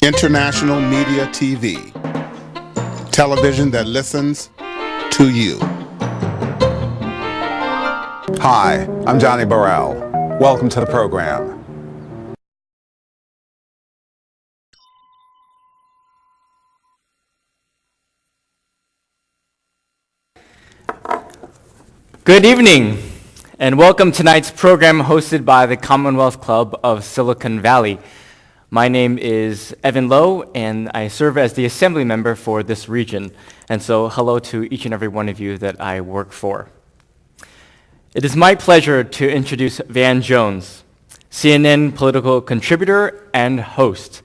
International Media TV, television that listens to you. Hi, I'm Johnnie Burrell. Welcome to the program. Good evening, and welcome to tonight's program hosted by the Commonwealth Club of Silicon Valley. My name is Evan Lowe, and I serve as the assembly member for this region. And so hello to each and every one of you that I work for. It is my pleasure to introduce Van Jones, CNN political contributor and host,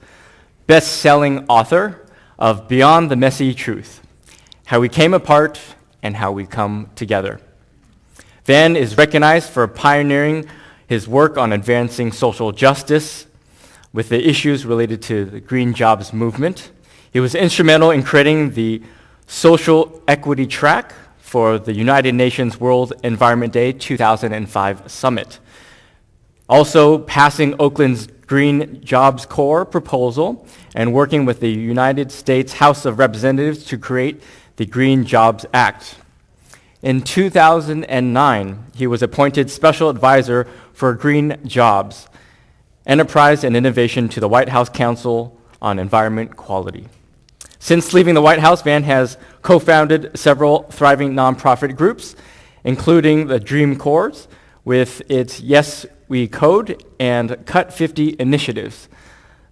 best-selling author of Beyond the Messy Truth, How We Came Apart and How We Come Together. Van is recognized for pioneering his work on advancing social justice with the issues related to the green jobs movement. He was instrumental in creating the social equity track for the United Nations World Environment Day 2005 summit. Also passing Oakland's Green Jobs Corps proposal and working with the United States House of Representatives to create the Green Jobs Act. In 2009, he was appointed Special Advisor for Green Jobs, Enterprise and Innovation to the White House Council on Environment Quality. Since leaving the White House, Van has co-founded several thriving nonprofit groups, including the Dream Corps with its Yes We Code and Cut 50 initiatives,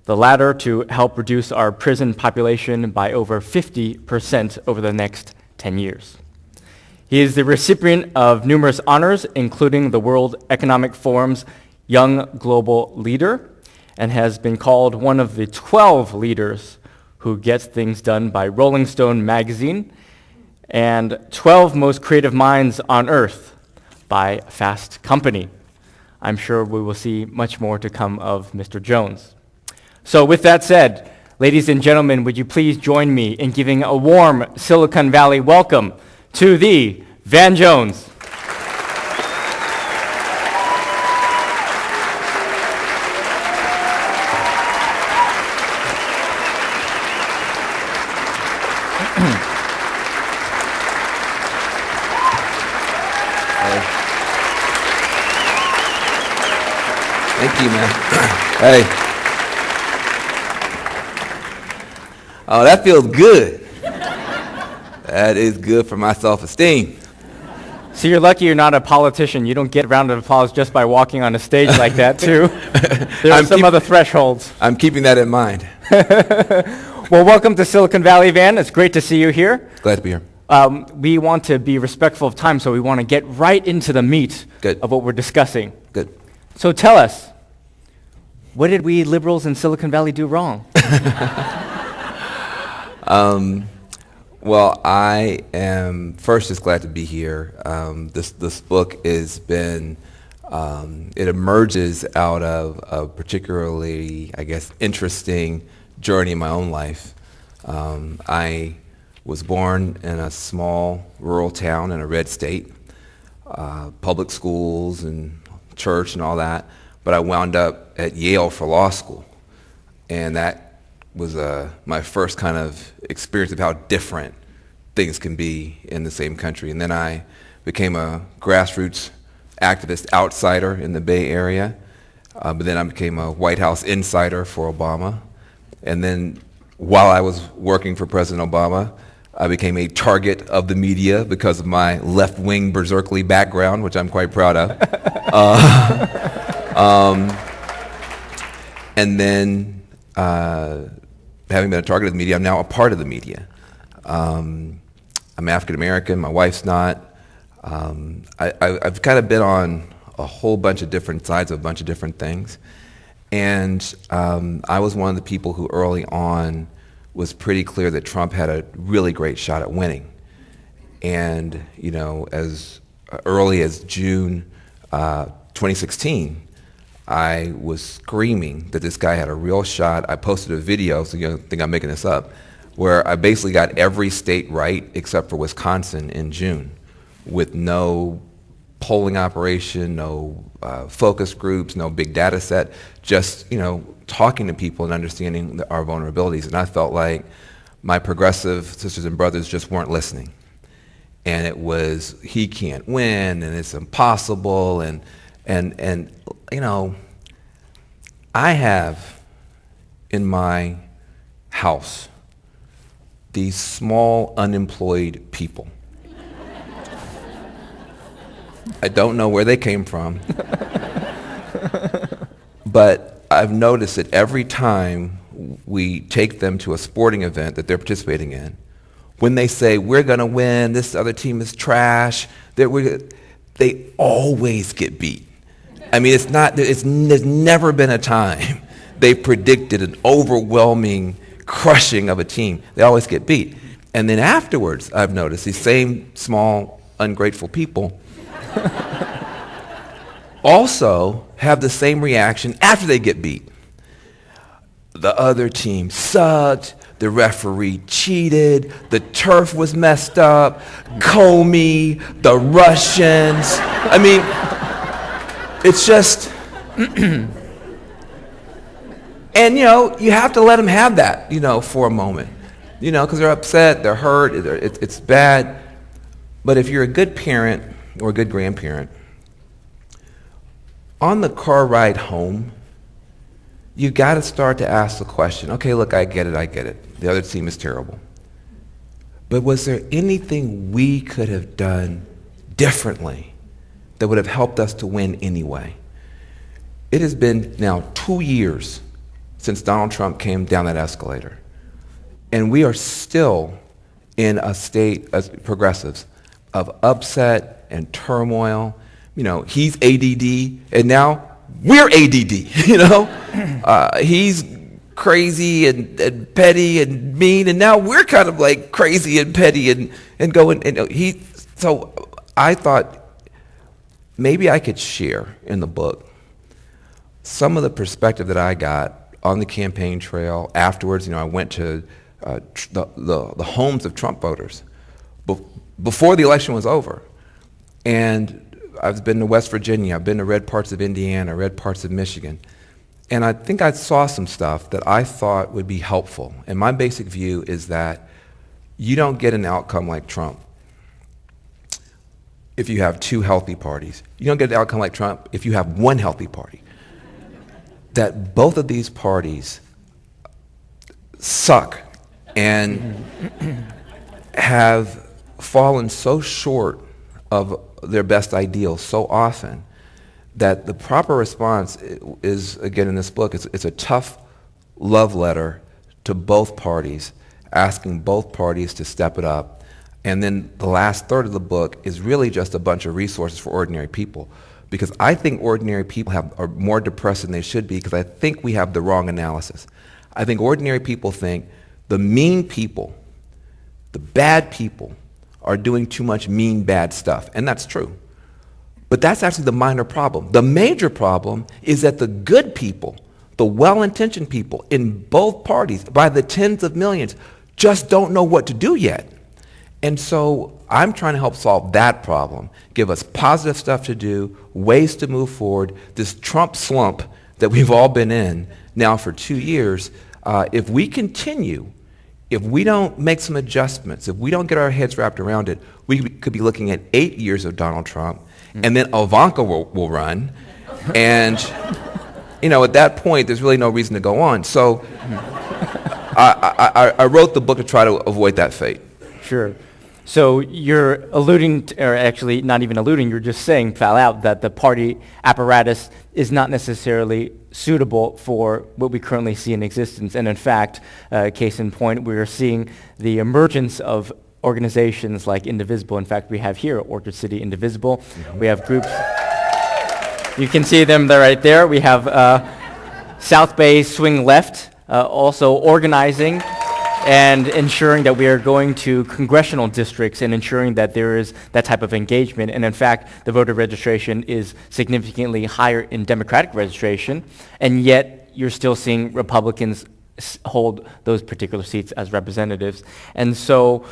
the latter to help reduce our prison population by over 50% over the next 10 years. He is the recipient of numerous honors, including the World Economic Forum's Young Global Leader, and has been called one of the 12 leaders who gets things done by Rolling Stone magazine, and 12 most creative minds on earth by Fast Company. I'm sure we will see much more to come of Mr. Jones. So with that said, ladies and gentlemen, would you please join me in giving a warm Silicon Valley welcome to the Van Jones. Thank you, man. Hey. Oh, that feels good. That is good for my self-esteem. So you're lucky you're not a politician. You don't get a round of applause just by walking on a stage like that, too. There are some other thresholds. I'm keeping that in mind. Well, welcome to Silicon Valley, Van. It's great to see you here. Glad to be here. We want to be respectful of time, so we want to get right into the meat of what we're discussing. Good. So tell us, what did we liberals in Silicon Valley do wrong? Well, I am first just glad to be here. This book has been, it emerges out of a particularly, I guess, interesting journey in my own life. I was born in a small rural town in a red state, public schools and church and all that, but I wound up at Yale for law school, and that was my first kind of experience of how different things can be in the same country. And then I became a grassroots activist outsider in the Bay Area, but then I became a White House insider for Obama. And then while I was working for President Obama, I became a target of the media because of my left-wing berserkly background, which I'm quite proud of. And then having been a target of the media, I'm now a part of the media. I'm African American, my wife's not. I've kind of been on a whole bunch of different sides of a bunch of different things. And I was one of the people who early on was pretty clear that Trump had a really great shot at winning. And, you know, as early as June 2016, I was screaming that this guy had a real shot. I posted a video, so you don't think I'm making this up, where I basically got every state right except for Wisconsin in June with no polling operation, no focus groups, no big data set, just, talking to people and understanding our vulnerabilities. And I felt like my progressive sisters and brothers just weren't listening. And it was, he can't win, and it's impossible, and I have in my house these small unemployed people. I don't know where they came from, but I've noticed that every time we take them to a sporting event that they're participating in, when they say, we're going to win, this other team is trash, they always get beat. I mean, there's never been a time they predicted an overwhelming crushing of a team. They always get beat. And then afterwards, I've noticed these same small, ungrateful people also have the same reaction after they get beat. The other team sucked, the referee cheated, the turf was messed up, Comey, the Russians. I mean, it's just, and you have to let them have that, for a moment, because they're upset, they're hurt, it's bad. But if you're a good parent or a good grandparent, on the car ride home, you got to start to ask the question, okay, look, I get it. The other team is terrible. But was there anything we could have done differently that would have helped us to win anyway? It has been now 2 years since Donald Trump came down that escalator. And we are still in a state, as progressives, of upset and turmoil. He's ADD, and now we're ADD, He's crazy and petty and mean, and now we're kind of like crazy and petty and going, so I thought maybe I could share in the book some of the perspective that I got on the campaign trail. Afterwards, I went to the homes of Trump voters before the election was over. And I've been to West Virginia, I've been to red parts of Indiana, red parts of Michigan. And I think I saw some stuff that I thought would be helpful. And my basic view is that you don't get an outcome like Trump if you have two healthy parties. You don't get an outcome like Trump if you have one healthy party. That both of these parties suck and have fallen so short of their best ideals so often that the proper response is, again in this book, it's a tough love letter to both parties, asking both parties to step it up. And then the last third of the book is really just a bunch of resources for ordinary people. Because I think ordinary people are more depressed than they should be, because I think we have the wrong analysis. I think ordinary people think the mean people, the bad people, are doing too much mean, bad stuff. And that's true. But that's actually the minor problem. The major problem is that the good people, the well-intentioned people in both parties, by the tens of millions, just don't know what to do yet. And so I'm trying to help solve that problem, give us positive stuff to do, ways to move forward. This Trump slump that we've all been in now for 2 years, if we continue, if we don't make some adjustments, if we don't get our heads wrapped around it, we could be looking at 8 years of Donald Trump, and then Ivanka will run. And, at that point, there's really no reason to go on. So I wrote the book to try to avoid that fate. Sure. So you're alluding, or actually not even alluding, you're just saying flat out that the party apparatus is not necessarily suitable for what we currently see in existence. And in fact, case in point, we're seeing the emergence of organizations like Indivisible. In fact, we have here Orchard City Indivisible. Mm-hmm. We have groups. You can see them there right there. We have South Bay Swing Left also organizing and ensuring that we are going to congressional districts and ensuring that there is that type of engagement. And in fact, the voter registration is significantly higher in Democratic registration, and yet you're still seeing Republicans hold those particular seats as representatives. And so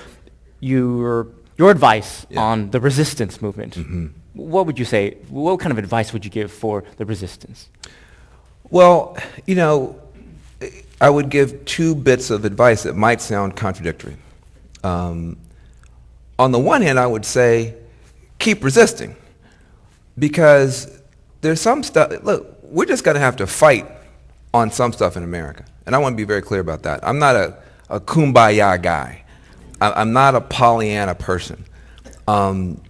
your advice on the resistance movement. Mm-hmm. what would you say? What kind of advice would you give for the resistance? Well, I would give two bits of advice that might sound contradictory. On the one hand, I would say, keep resisting, because there's some stuff, look, we're just going to have to fight on some stuff in America. And I want to be very clear about that. I'm not a kumbaya guy. I'm not a Pollyanna person. I'm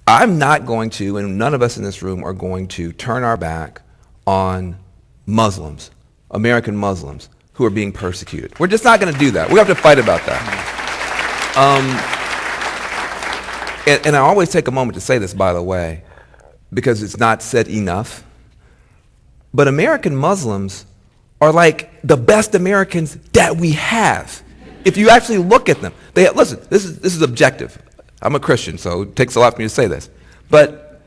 not going to, and none of us in this room are going to turn our back on Muslims, American Muslims, who are being persecuted. We're just not going to do that. We have to fight about that. And I always take a moment to say this, by the way, because it's not said enough. But American Muslims are like the best Americans that we have. If you actually look at them, listen, this is objective. I'm a Christian, so it takes a lot for me to say this. But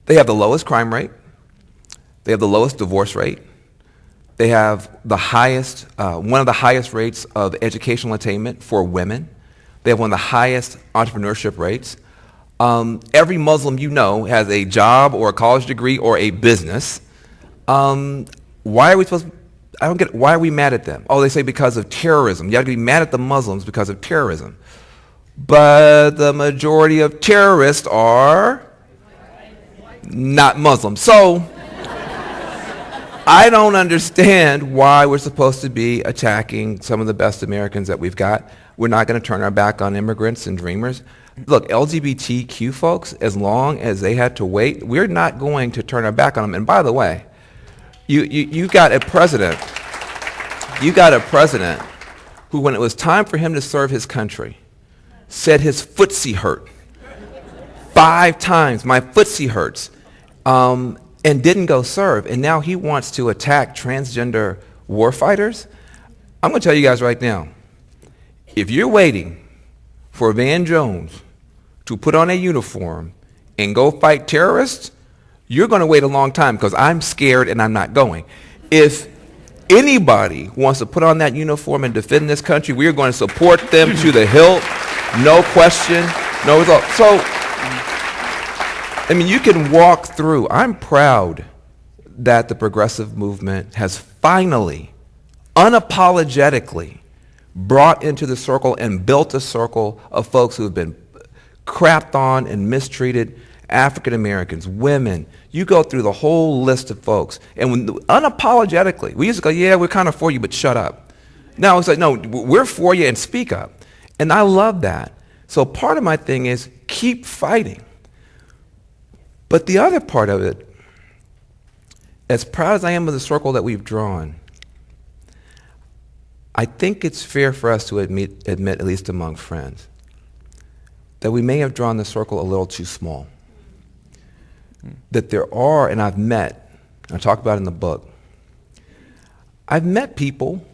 they have the lowest crime rate. They have the lowest divorce rate. They have the highest, one of the highest rates of educational attainment for women. They have one of the highest entrepreneurship rates. Every Muslim you know has a job or a college degree or a business. Why are we supposed to, I don't get it. Why are we mad at them? Oh, they say because of terrorism. You have to be mad at the Muslims because of terrorism. But the majority of terrorists are not Muslim. So I don't understand why we're supposed to be attacking some of the best Americans that we've got. We're not going to turn our back on immigrants and dreamers. Look, LGBTQ folks, as long as they had to wait, we're not going to turn our back on them. And by the way, you got a president who, when it was time for him to serve his country, said his footsie hurt 5 times. My footsie hurts. And didn't go serve. And now he wants to attack transgender warfighters. I'm going to tell you guys right now, if you're waiting for Van Jones to put on a uniform and go fight terrorists, you're going to wait a long time, because I'm scared and I'm not going. If anybody wants to put on that uniform and defend this country, we are going to support them to the hilt, no question, no result. So, I mean, you can walk through. I'm proud that the progressive movement has finally, unapologetically, brought into the circle and built a circle of folks who have been crapped on and mistreated, African Americans, women. You go through the whole list of folks, and when unapologetically, we used to go, yeah, we're kind of for you, but shut up. Now it's like, no, we're for you and speak up. And I love that. So part of my thing is keep fighting. But the other part of it, as proud as I am of the circle that we've drawn, I think it's fair for us to admit, at least among friends, that we may have drawn the circle a little too small. That there are, and I've met, I talk about it in the book, I've met people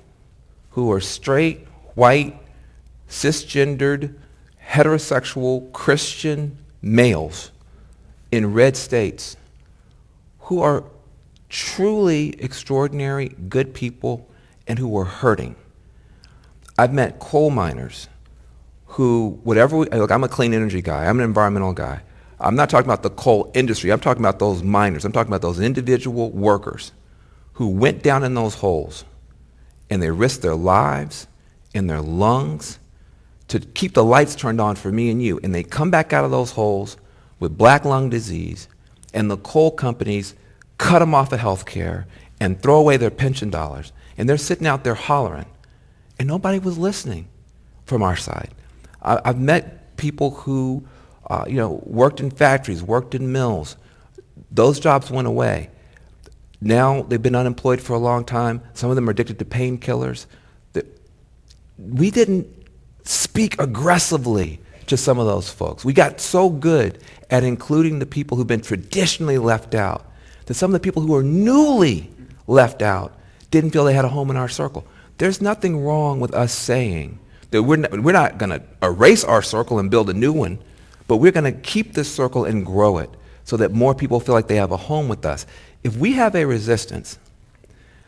who are straight, white, cisgendered, heterosexual, Christian males in red states who are truly extraordinary, good people, and who are hurting. I've met coal miners who, look, I'm a clean energy guy, I'm an environmental guy. I'm not talking about the coal industry, I'm talking about those miners, I'm talking about those individual workers who went down in those holes and they risked their lives and their lungs to keep the lights turned on for me and you, and they come back out of those holes with black lung disease, and the coal companies cut them off of health care and throw away their pension dollars, and they're sitting out there hollering, and nobody was listening from our side. I've met people who worked in factories, worked in mills. Those jobs went away. Now they've been unemployed for a long time. Some of them are addicted to painkillers. We didn't speak aggressively to some of those folks. We got so good at including the people who've been traditionally left out that some of the people who are newly left out didn't feel they had a home in our circle. There's nothing wrong with us saying that we're not going to erase our circle and build a new one, but we're going to keep this circle and grow it so that more people feel like they have a home with us. If we have a resistance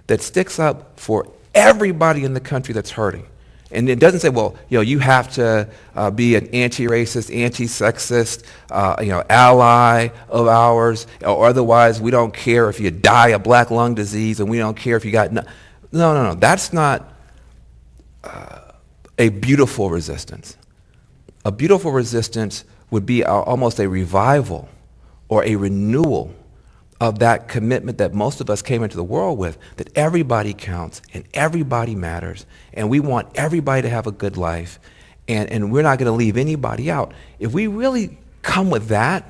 that sticks up for everybody in the country that's hurting, And it doesn't say, well, you have to be an anti-racist, anti-sexist, ally of ours, or otherwise we don't care if you die of black lung disease, and we don't care if you got no. That's not a beautiful resistance. A beautiful resistance would be almost a revival or a renewal of that commitment that most of us came into the world with, that everybody counts and everybody matters, and we want everybody to have a good life, and we're not going to leave anybody out. If we really come with that,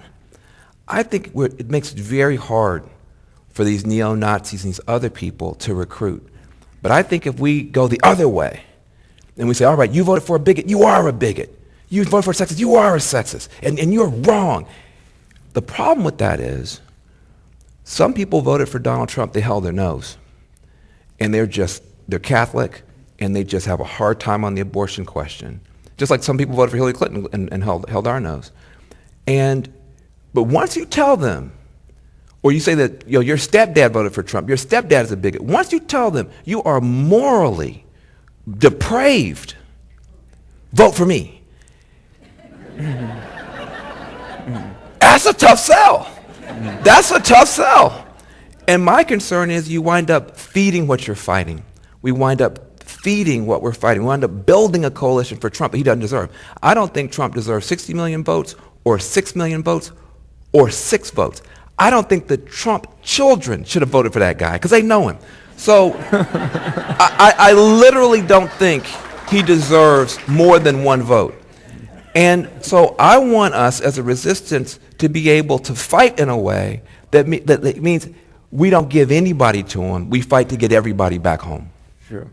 I think it makes it very hard for these neo-Nazis and these other people to recruit. But I think if we go the other way, and we say, all right, you voted for a bigot, you are a bigot. You voted for a sexist, you are a sexist, and you're wrong. The problem with that is, some people voted for Donald Trump, they held their nose. And they're Catholic, and they just have a hard time on the abortion question. Just like some people voted for Hillary Clinton and held our nose. But once you tell them, or you say that your stepdad voted for Trump, your stepdad is a bigot. Once you tell them you are morally depraved, vote for me. That's a tough sell. That's a tough sell. And my concern is you wind up feeding what you're fighting. We wind up feeding what we're fighting. We wind up building a coalition for Trump that he doesn't deserve. I don't think Trump deserves 60 million votes or 6 million votes or 6 votes. I don't think the Trump children should have voted for that guy because they know him. So I literally don't think he deserves more than 1 vote. And so I want us as a resistance to be able to fight in a way that means we don't give anybody to him. We fight to get everybody back home. Sure.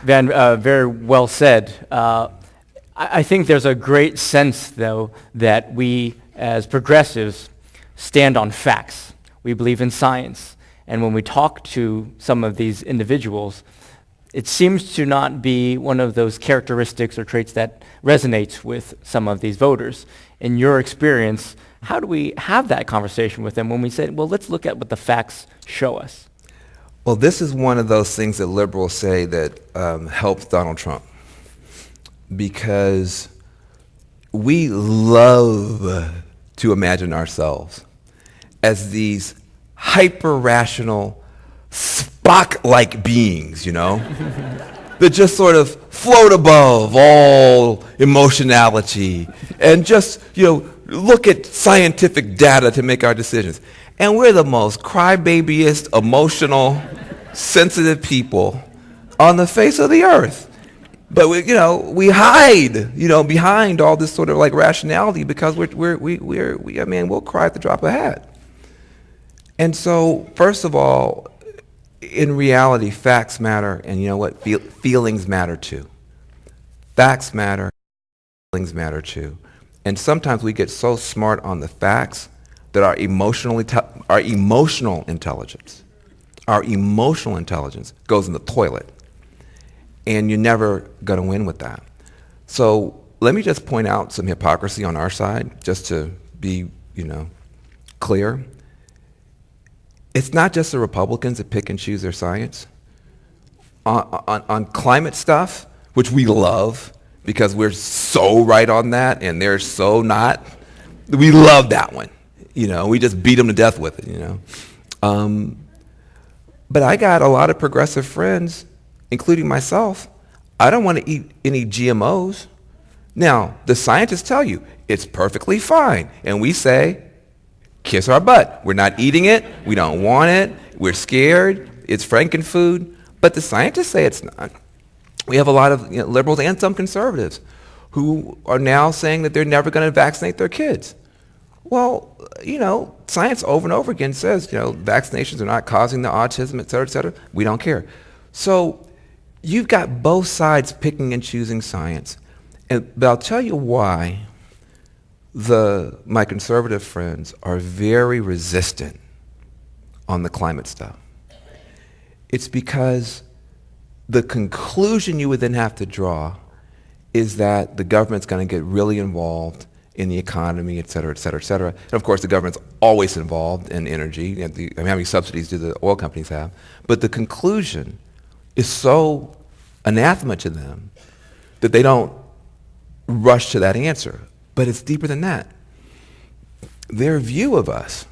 Van, very well said. I think there's a great sense, though, that we as progressives stand on facts. We believe in science. And when we talk to some of these individuals, it seems to not be one of those characteristics or traits that resonates with some of these voters. In your experience, how do we have that conversation with them when we say, well, let's look at what the facts show us? Well, this is one of those things that liberals say that helps Donald Trump, because we love to imagine ourselves as these hyper-rational, Spock-like beings, that just sort of float above all emotionality and just, look at scientific data to make our decisions. And we're the most crybabyest, emotional, sensitive people on the face of the earth. But we hide, behind all this sort of like rationality because we'll cry at the drop of a hat. And so, first of all, in reality, facts matter, and you know what? Feelings matter too. Facts matter, feelings matter too. And sometimes we get so smart on the facts that our emotional intelligence goes in the toilet. And you're never going to win with that. So let me just point out some hypocrisy on our side, just to be, clear. It's not just the Republicans that pick and choose their science. On climate stuff, which we love because we're so right on that and they're so not, we love that one. We just beat them to death with it, But I got a lot of progressive friends, including myself. I don't want to eat any GMOs. Now, the scientists tell you it's perfectly fine. And we say, kiss our butt. We're not eating it. We don't want it. We're scared. It's frankenfood. But the scientists say it's not. We have a lot of liberals and some conservatives who are now saying that they're never going to vaccinate their kids. Well, science over and over again says, vaccinations are not causing the autism, et cetera, et cetera. We don't care. So you've got both sides picking and choosing science. But I'll tell you why my conservative friends are very resistant on the climate stuff. It's because the conclusion you would then have to draw is that the government's going to get really involved in the economy, et cetera, et cetera, et cetera. And of course, the government's always involved in energy. How many subsidies do the oil companies have? But the conclusion is so anathema to them that they don't rush to that answer. But it's deeper than that. Their view of us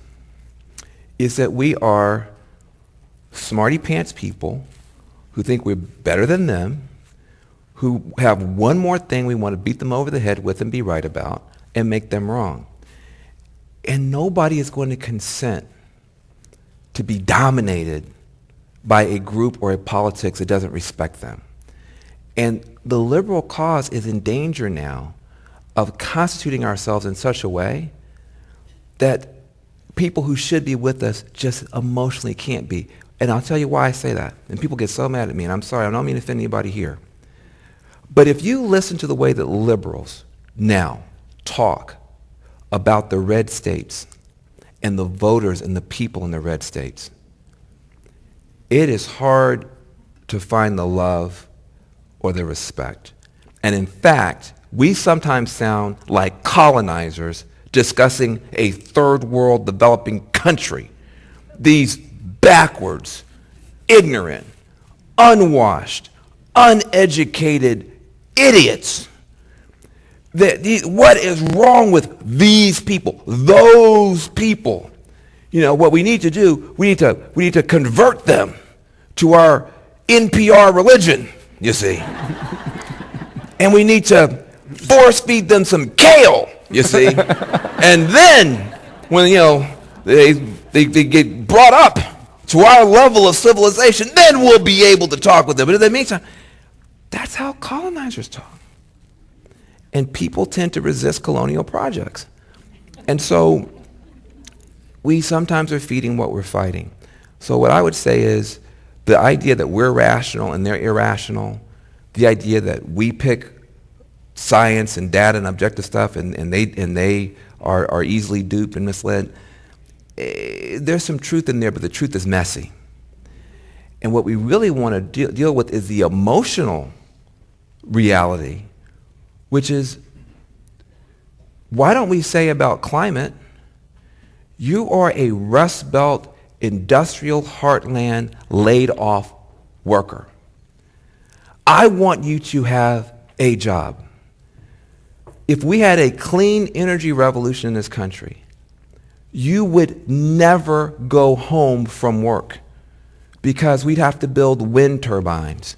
is that we are smarty pants people who think we're better than them, who have one more thing we want to beat them over the head with and be right about and make them wrong. And nobody is going to consent to be dominated by a group or a politics that doesn't respect them. And the liberal cause is in danger now of constituting ourselves in such a way that people who should be with us just emotionally can't be. And I'll tell you why I say that. And people get so mad at me, and I'm sorry, I don't mean to offend anybody here. But if you listen to the way that liberals now talk about the red states and the voters and the people in the red states, it is hard to find the love or the respect. And in fact, we sometimes sound like colonizers discussing a third world developing country. These backwards, ignorant, unwashed, uneducated idiots. What is wrong with these people? Those people. You know, what we need to do, we need to convert them to our NPR religion, you see. And we need to force feed them some kale, you see. And then, when, you know, they get brought up to our level of civilization, then we'll be able to talk with them. But in the meantime, that's how colonizers talk. And people tend to resist colonial projects. And so we sometimes are feeding what we're fighting. So what I would say is the idea that we're rational and they're irrational, the idea that we pick science and data and objective stuff and they are easily duped and misled, there's some truth in there, but the truth is messy. And what we really want to deal with is the emotional reality, which is, why don't we say about climate, you are a Rust Belt industrial heartland laid off worker. I want you to have a job. If we had a clean energy revolution in this country, you would never go home from work because we'd have to build wind turbines,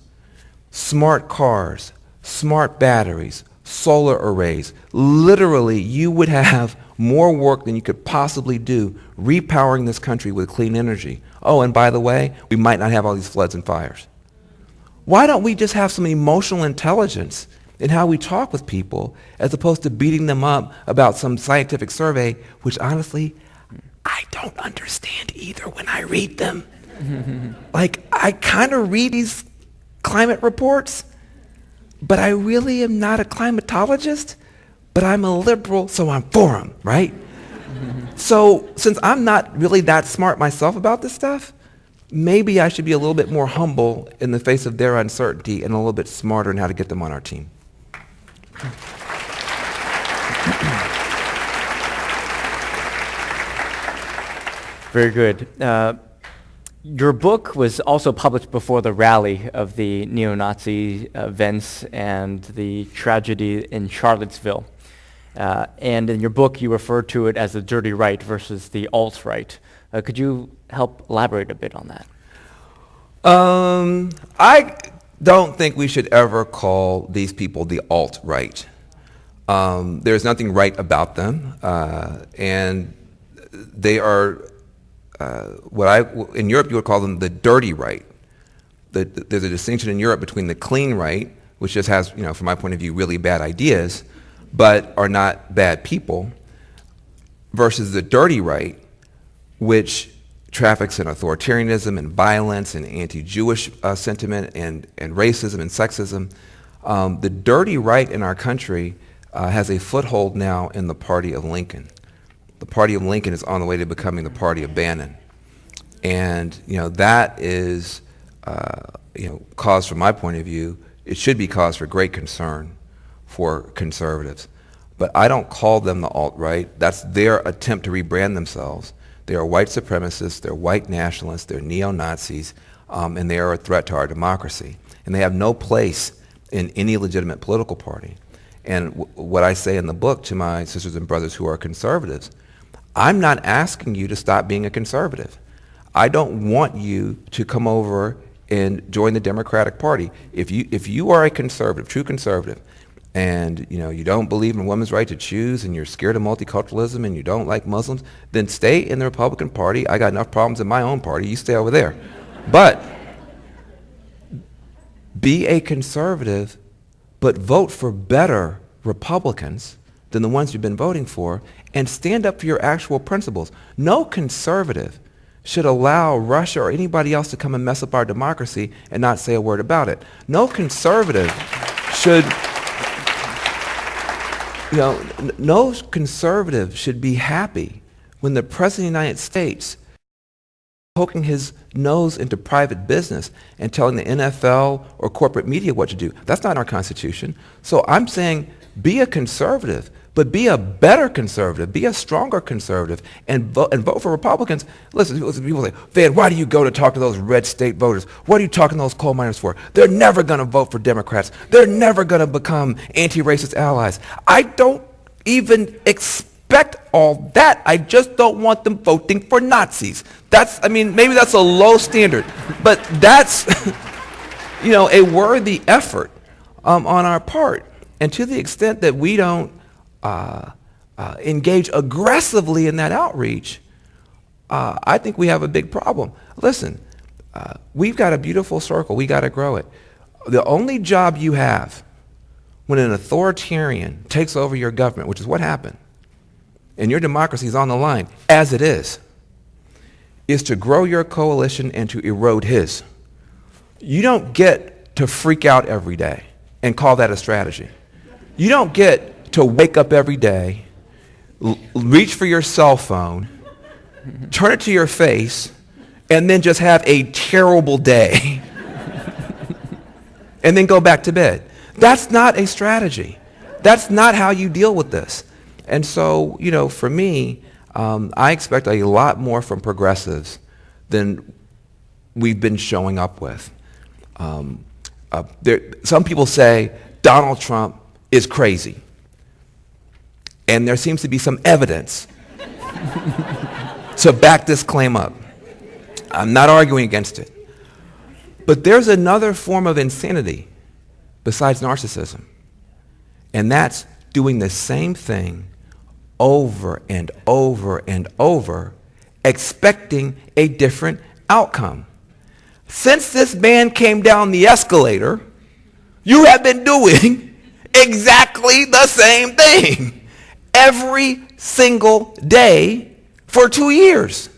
smart cars, smart batteries, solar arrays. Literally, you would have more work than you could possibly do repowering this country with clean energy. Oh, and by the way, we might not have all these floods and fires. Why don't we just have some emotional intelligence in how we talk with people as opposed to beating them up about some scientific survey, which honestly, I don't understand either when I read them. Like, I kind of read these climate reports, but I really am not a climatologist, but I'm a liberal, so I'm for them, right? So since I'm not really that smart myself about this stuff, maybe I should be a little bit more humble in the face of their uncertainty and a little bit smarter in how to get them on our team. Very good. Your book was also published before the rally of the neo-Nazi events and the tragedy in Charlottesville. And in your book, you refer to it as the dirty right versus the alt-right. Could you help elaborate a bit on that? I don't think we should ever call these people the alt-right. There's nothing right about them, and they are in Europe you would call them the dirty right. There's a distinction in Europe between the clean right, which just has, from my point of view, really bad ideas, but are not bad people, versus the dirty right, which traffics in authoritarianism and violence and anti-Jewish sentiment and racism and sexism. The dirty right in our country has a foothold now in the party of Lincoln. The party of Lincoln is on the way to becoming the party of Bannon. And that is cause, from my point of view, it should be cause for great concern for conservatives. but I don't call them the alt-right. That's their attempt to rebrand themselves. They are white supremacists, they're white nationalists, they're neo-Nazis, and they are a threat to our democracy. And they have no place in any legitimate political party. And what I say in the book to my sisters and brothers who are conservatives, I'm not asking you to stop being a conservative. I don't want you to come over and join the Democratic Party. If you are a conservative, true conservative, and you don't believe in women's right to choose, and you're scared of multiculturalism, and you don't like Muslims, then stay in the Republican Party. I got enough problems in my own party. You stay over there. But be a conservative, but vote for better Republicans than the ones you've been voting for, and stand up for your actual principles. No conservative should allow Russia or anybody else to come and mess up our democracy and not say a word about it. No conservative should, no conservative should be happy when the President of the United States poking his nose into private business and telling the NFL or corporate media what to do. That's not our Constitution. So I'm saying be a conservative, but be a better conservative, be a stronger conservative, and vote for Republicans. Listen, people say, Van, why do you go to talk to those red state voters? What are you talking to those coal miners for? They're never going to vote for Democrats. They're never going to become anti-racist allies. I don't even expect all that. I just don't want them voting for Nazis. Maybe that's a low standard, but that's, a worthy effort on our part. And to the extent that we don't engage aggressively in that outreach, I think we have a big problem. Listen, we've got a beautiful circle. We got to grow it. The only job you have when an authoritarian takes over your government, which is what happened, and your democracy is on the line, as it is to grow your coalition and to erode his. You don't get to freak out every day and call that a strategy. You don't get to wake up every day, reach for your cell phone, turn it to your face, and then just have a terrible day, and then go back to bed. That's not a strategy. That's not how you deal with this. And so, for me, I expect a lot more from progressives than we've been showing up with. Some people say Donald Trump is crazy. And there seems to be some evidence to back this claim up. I'm not arguing against it. But there's another form of insanity besides narcissism. And that's doing the same thing over and over and over, expecting a different outcome. Since this man came down the escalator, you have been doing exactly the same thing every single day for 2 years,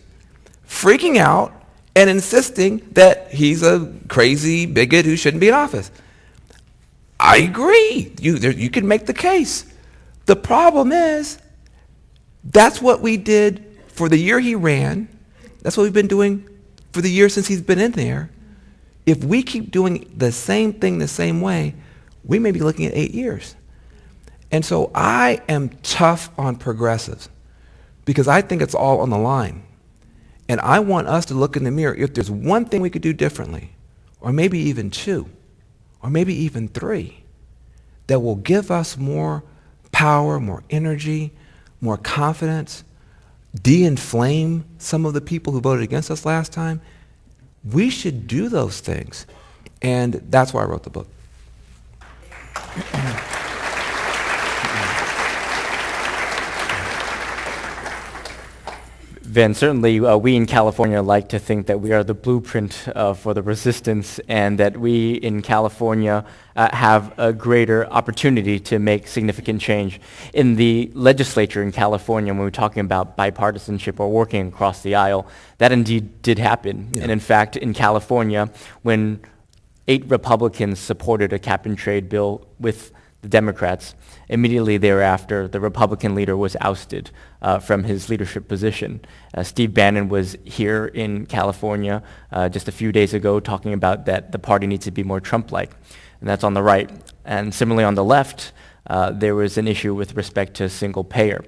freaking out and insisting that he's a crazy bigot who shouldn't be in office. I agree. You can make the case. The problem is, that's what we did for the year he ran. That's what we've been doing for the year since he's been in there. If we keep doing the same thing the same way, we may be looking at 8 years. And so I am tough on progressives because I think it's all on the line. And I want us to look in the mirror. If there's one thing we could do differently, or maybe even two, or maybe even three, that will give us more power, more energy, more confidence, de-inflame some of the people who voted against us last time, we should do those things. And that's why I wrote the book. Van, certainly we in California like to think that we are the blueprint for the resistance, and that we in California have a greater opportunity to make significant change. In the legislature in California, when we're talking about bipartisanship or working across the aisle, that indeed did happen. Yeah. And in fact, in California, when 8 Republicans supported a cap-and-trade bill with the Democrats, immediately thereafter, the Republican leader was ousted from his leadership position. Steve Bannon was here in California just a few days ago talking about that the party needs to be more Trump-like, and that's on the right. And similarly on the left, there was an issue with respect to single payer,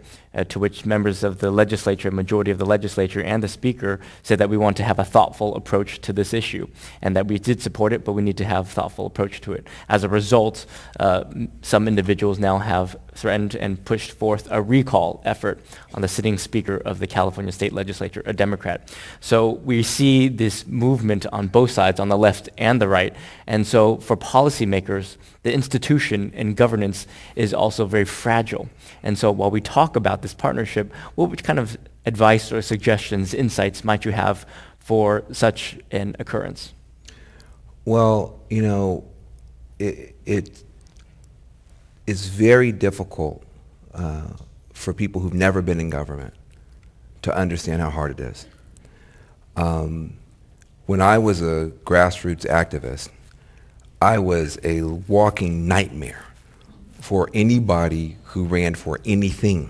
to which members of the legislature, majority of the legislature, and the speaker said that we want to have a thoughtful approach to this issue, and that we did support it, but we need to have a thoughtful approach to it. As a result, some individuals now have threatened and pushed forth a recall effort on the sitting speaker of the California State Legislature, a Democrat. So we see this movement on both sides, on the left and the right, and so for policymakers, the institution and governance is also very fragile. And so while we talk about this partnership, what kind of advice or suggestions, insights might you have for such an occurrence? Well, it is very difficult for people who've never been in government to understand how hard it is. When I was a grassroots activist, I was a walking nightmare for anybody who ran for anything.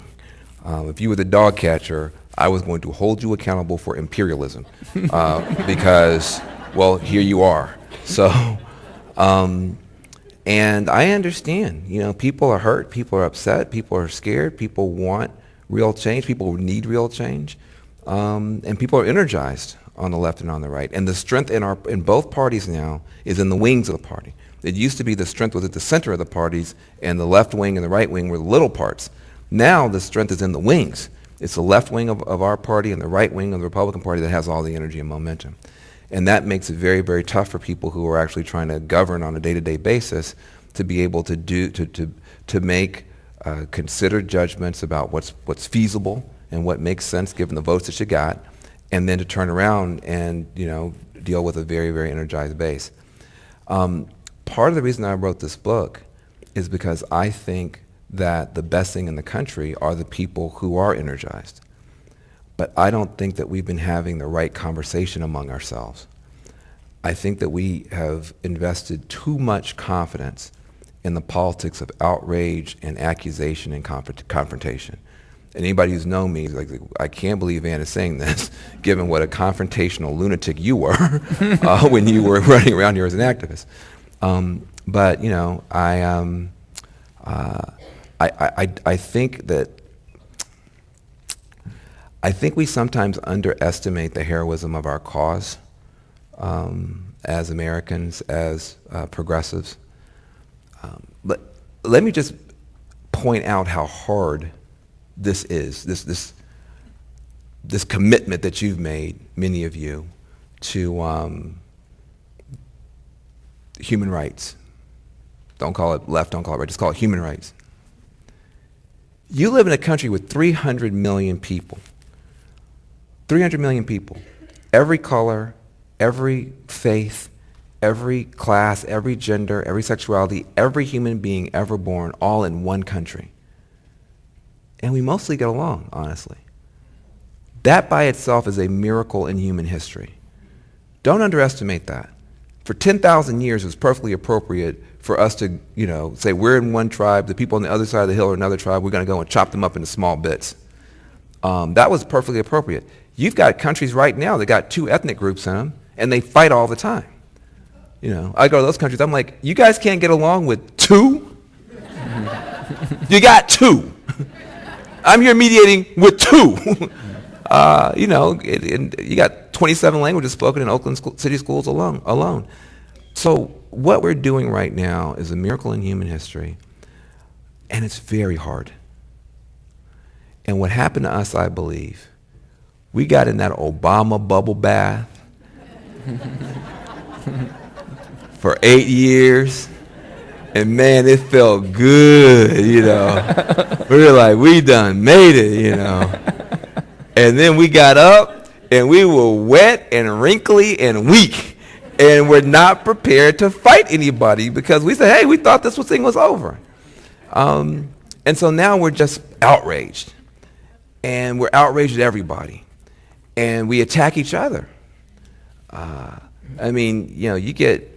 If you were the dog catcher, I was going to hold you accountable for imperialism because, well, here you are. So, and I understand, people are hurt, people are upset, people are scared, people want real change, people need real change, and people are energized on the left and on the right. And the strength in both parties now is in the wings of the party. It used to be the strength was at the center of the parties, and the left wing and the right wing were the little parts. Now the strength is in the wings. It's the left wing of our party and the right wing of the Republican Party that has all the energy and momentum. And that makes it very, very tough for people who are actually trying to govern on a day-to-day basis to be able to make considered judgments about what's feasible and what makes sense given the votes that you got, and then to turn around and deal with a very, very energized base. Part of the reason I wrote this book is because I think that the best thing in the country are the people who are energized. But I don't think that we've been having the right conversation among ourselves. I think that we have invested too much confidence in the politics of outrage and accusation and confrontation. Anybody who's known me is like, I can't believe Ann is saying this, given what a confrontational lunatic you were when you were running around here as an activist. But I think we sometimes underestimate the heroism of our cause as Americans, as progressives. But let me just point out how hard this is, this commitment that you've made, many of you, to human rights. Don't call it left, don't call it right, just call it human rights. You live in a country with 300 million people. 300 million people. Every color, every faith, every class, every gender, every sexuality, every human being ever born, all in one country. And we mostly get along, honestly. That by itself is a miracle in human history. Don't underestimate that. For 10,000 years, it was perfectly appropriate for us to, say we're in one tribe, the people on the other side of the hill are another tribe, we're going to go and chop them up into small bits. That was perfectly appropriate. You've got countries right now that got two ethnic groups in them, and they fight all the time. I go to those countries, I'm like, you guys can't get along with two? You got two. I'm here mediating with two. You got 27 languages spoken in Oakland city schools alone. So what we're doing right now is a miracle in human history, and it's very hard. And what happened to us, I believe, we got in that Obama bubble bath for 8 years, and man, it felt good, We were like, we done made it, And then we got up, and we were wet and wrinkly and weak, and we're not prepared to fight anybody because we said, hey, we thought this thing was over. And so now we're just outraged, and we're outraged at everybody, and we attack each other. You get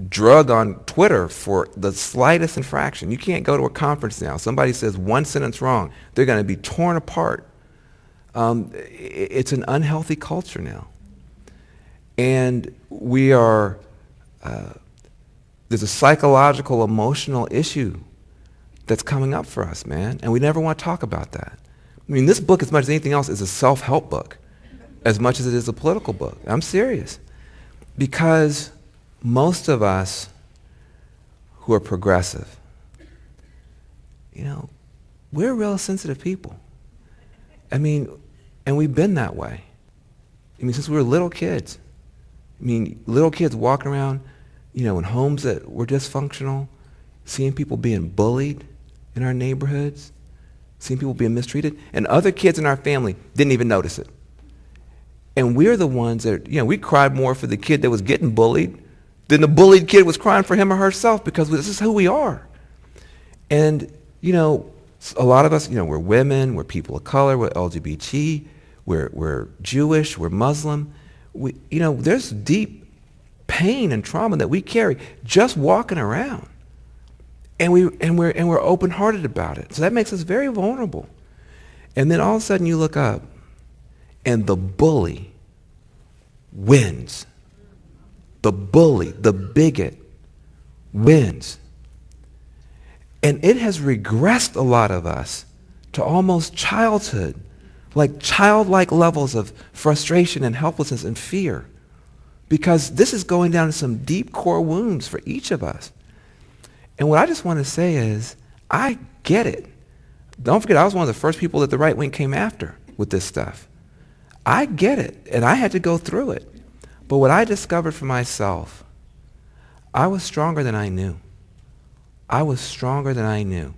drug on Twitter for the slightest infraction. You can't go to a conference now. Somebody says one sentence wrong, they're going to be torn apart. It's an unhealthy culture now. And we are, there's a psychological, emotional issue that's coming up for us, man. And we never want to talk about that. I mean, this book, as much as anything else, is a self-help book, as much as it is a political book. I'm serious. Because most of us who are progressive, we're real sensitive people. I mean, and we've been that way. I mean, since we were little kids. I mean, little kids walking around, in homes that were dysfunctional, seeing people being bullied in our neighborhoods, seeing people being mistreated, and other kids in our family didn't even notice it. And we're the ones that, we cried more for the kid that was getting bullied than the bullied kid was crying for him or herself, because this is who we are. And, a lot of us, we're women, we're people of color, we're LGBT, we're Jewish, we're Muslim. There's deep pain and trauma that we carry just walking around. And we're open-hearted about it. So that makes us very vulnerable. And then all of a sudden you look up, and the bully wins. The bully, the bigot, wins. And it has regressed a lot of us to almost childhood, like childlike levels of frustration and helplessness and fear, because this is going down to some deep core wounds for each of us. And what I just want to say is, I get it. Don't forget, I was one of the first people that the right wing came after with this stuff. I get it, and I had to go through it. But what I discovered for myself, I was stronger than I knew. I was stronger than I knew.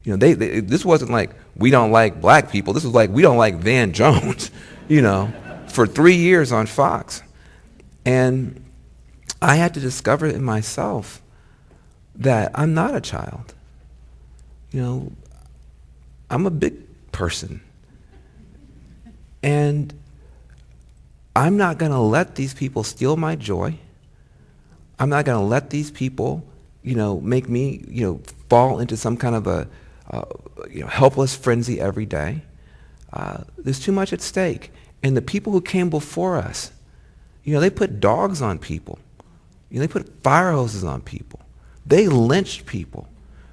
This wasn't like, we don't like black people. This was like, we don't like Van Jones, for 3 years on Fox. And I had to discover in myself that I'm not a child. I'm a big person. And I'm not going to let these people steal my joy. I'm not going to let these people, make me, fall into some kind of a, helpless frenzy every day. There's too much at stake. And the people who came before us, they put dogs on people. They put fire hoses on people. They lynched people.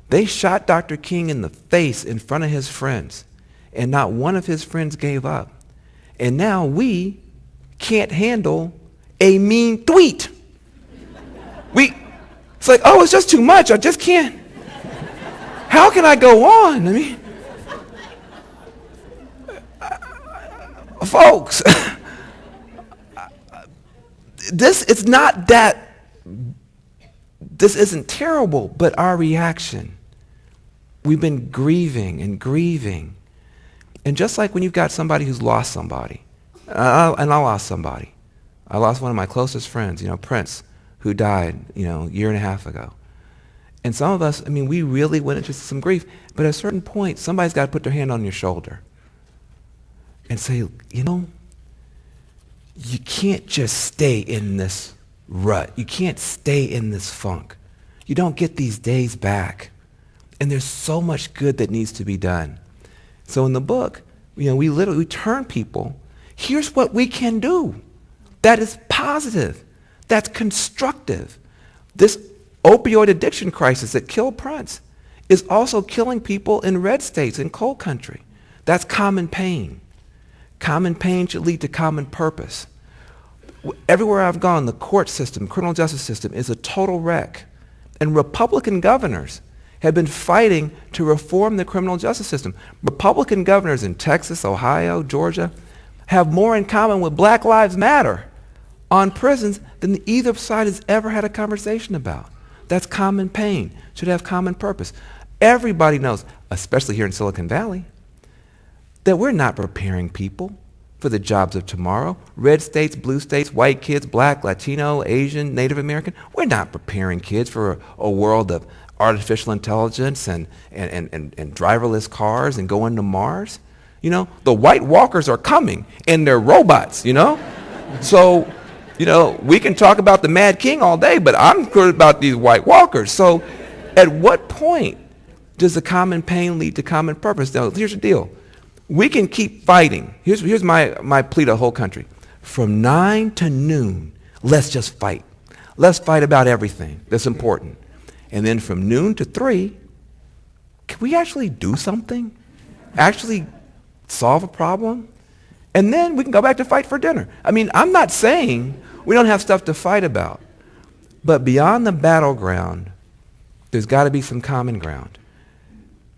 They shot Dr. King in the face in front of his friends, and not one of his friends gave up. And now we can't handle a mean tweet. It's like, it's just too much. I just can't. How can I go on? I mean, folks, this isn't terrible, but our reaction. We've been grieving and grieving. And just like when you've got somebody who's lost somebody, and I lost somebody. I lost one of my closest friends, Prince, who died, a year and a half ago. And some of us, we really went into some grief. But at a certain point, somebody's got to put their hand on your shoulder and say, you can't just stay in this rut. You can't stay in this funk. You don't get these days back. And there's so much good that needs to be done. So in the book, we turn people. Here's what we can do. That is positive. That's constructive. This opioid addiction crisis that killed Prince is also killing people in red states, in coal country. That's common pain. Common pain should lead to common purpose. Everywhere I've gone, the court system, criminal justice system is a total wreck. And Republican governors have been fighting to reform the criminal justice system. Republican governors in Texas, Ohio, Georgia have more in common with Black Lives Matter on prisons than either side has ever had a conversation about. That's common pain. Should have common purpose. Everybody knows, especially here in Silicon Valley, that we're not preparing people for the jobs of tomorrow. Red states, blue states, white kids, black, Latino, Asian, Native American. We're not preparing kids for a world of artificial intelligence and driverless cars and going to Mars. The White Walkers are coming, and they're robots, So, we can talk about the Mad King all day, but I'm good about these White Walkers. So at what point does the common pain lead to common purpose? Now, here's the deal. We can keep fighting. Here's my plea to the whole country. From 9 to noon, let's just fight. Let's fight about everything that's important. And then from noon to 3, can we actually do something? Actually solve a problem? And then we can go back to fight for dinner. I mean, I'm not saying we don't have stuff to fight about. But beyond the battleground, there's got to be some common ground.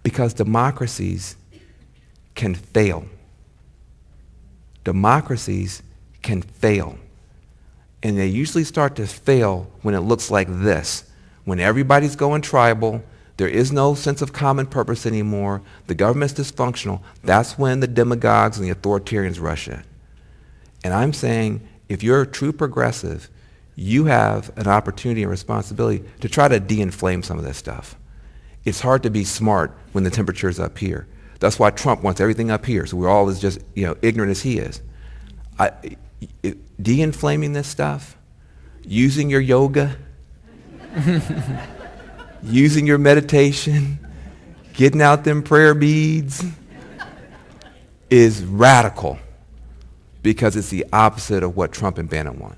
Because democracies can fail. Democracies can fail. And they usually start to fail when it looks like this. When everybody's going tribal, there is no sense of common purpose anymore, the government's dysfunctional, that's when the demagogues and the authoritarians rush in. And I'm saying, if you're a true progressive, you have an opportunity and responsibility to try to de-inflame some of this stuff. It's hard to be smart when the temperature's up here. That's why Trump wants everything up here, so we're all as just ignorant as he is. De-inflaming this stuff, using your yoga, using your meditation, getting out them prayer beads, is radical because it's the opposite of what Trump and Bannon want.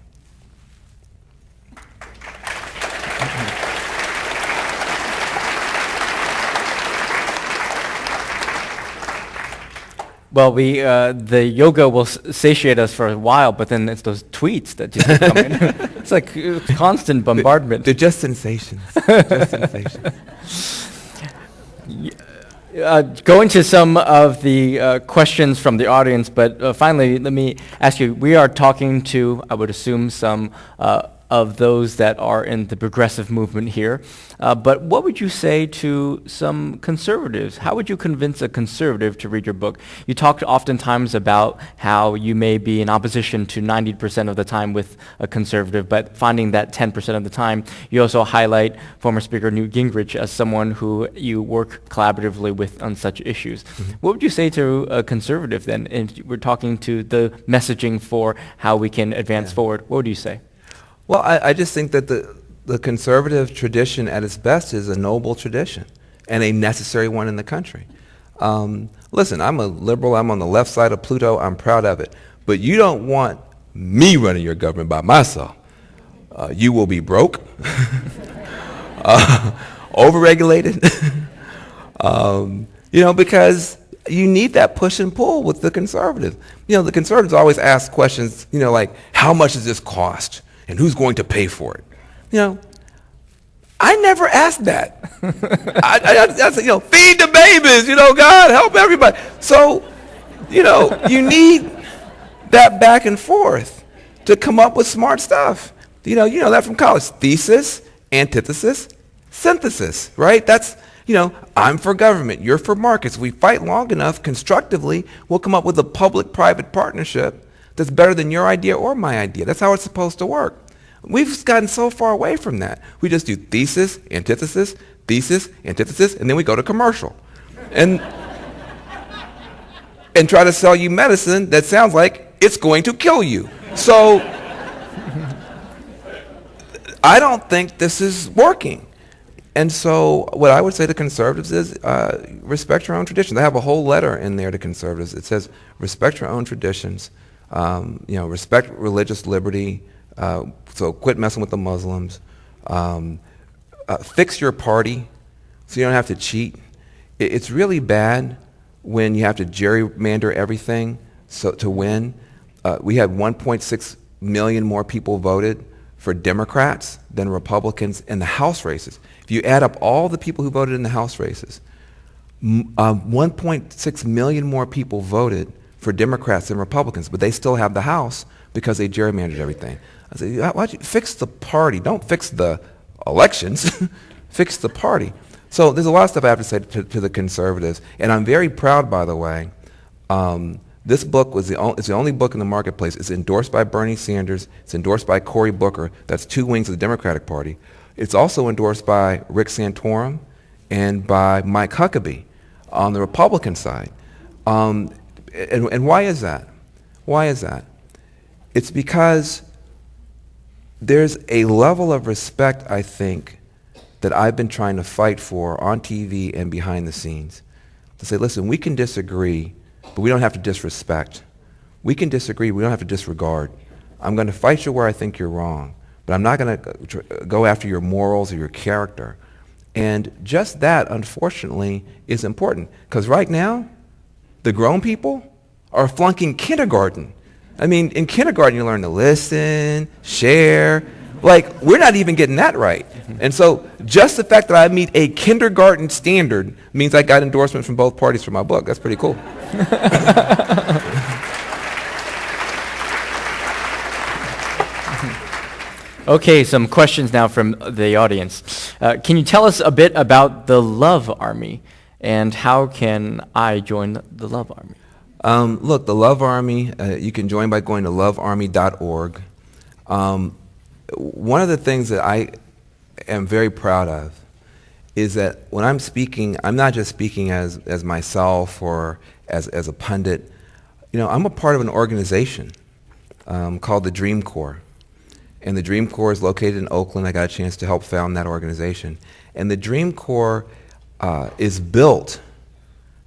Well, the yoga will satiate us for a while, but then it's those tweets that just come in. It's like constant bombardment. They're just sensations. Just sensations. Going to some of the questions from the audience, but finally, let me ask you, we are talking to, I would assume, some of those that are in the progressive movement here. But what would you say to some conservatives? How would you convince a conservative to read your book? You talked oftentimes about how you may be in opposition to 90% of the time with a conservative, but finding that 10% of the time. You also highlight former Speaker Newt Gingrich as someone who you work collaboratively with on such issues. Mm-hmm. What would you say to a conservative then? And we're talking to the messaging for how we can advance forward. What would you say? Well, I just think that the conservative tradition at its best is a noble tradition and a necessary one in the country. Listen, I'm a liberal. I'm on the left side of Pluto. I'm proud of it. But you don't want me running your government by myself. You will be broke, overregulated, because you need that push and pull with the conservative. The conservatives always ask questions, like, how much does this cost? And who's going to pay for it? I never asked that. I said, feed the babies, God, help everybody. So, you need that back and forth to come up with smart stuff. You know that from college. Thesis, antithesis, synthesis, right? That's, I'm for government, you're for markets. We fight long enough constructively, we'll come up with a public-private partnership that's better than your idea or my idea. That's how it's supposed to work. We've gotten so far away from that. We just do thesis, antithesis, and then we go to commercial. And try to sell you medicine that sounds like it's going to kill you. So I don't think this is working. And so what I would say to conservatives is respect your own traditions. I have a whole letter in there to conservatives. It says respect your own traditions. Respect religious liberty, so quit messing with the Muslims. Fix your party so you don't have to cheat. It's really bad when you have to gerrymander everything to win. We had 1.6 million more people voted for Democrats than Republicans in the House races. If you add up all the people who voted in the House races, 1.6 million more people voted for Democrats than Republicans, but they still have the House because they gerrymandered everything. I said, why'd you fix the party? Don't fix the elections. Fix the party. So there's a lot of stuff I have to say to the conservatives, and I'm very proud, by the way. This book it's the only book in the marketplace. It's endorsed by Bernie Sanders. It's endorsed by Cory Booker. That's two wings of the Democratic Party. It's also endorsed by Rick Santorum and by Mike Huckabee on the Republican side. And why is that? Why is that? It's because there's a level of respect, I think, that I've been trying to fight for on TV and behind the scenes. To say, listen, we can disagree, but we don't have to disrespect. We can disagree, we don't have to disregard. I'm going to fight you where I think you're wrong, but I'm not going to go after your morals or your character. And just that, unfortunately, is important. Because right now, the grown people are flunking kindergarten. I mean, in kindergarten, you learn to listen, share. Like, we're not even getting that right. And so just the fact that I meet a kindergarten standard means I got endorsement from both parties for my book. That's pretty cool. Okay, some questions now from the audience. Can you tell us a bit about the Love Army, and how can I join the Love Army? Look, the Love Army, you can join by going to lovearmy.org. One of the things that I am very proud of is that when I'm speaking, I'm not just speaking as myself or as a pundit. You know, I'm a part of an organization called the Dream Corps. And the Dream Corps is located in Oakland. I got a chance to help found that organization. And the Dream Corps is built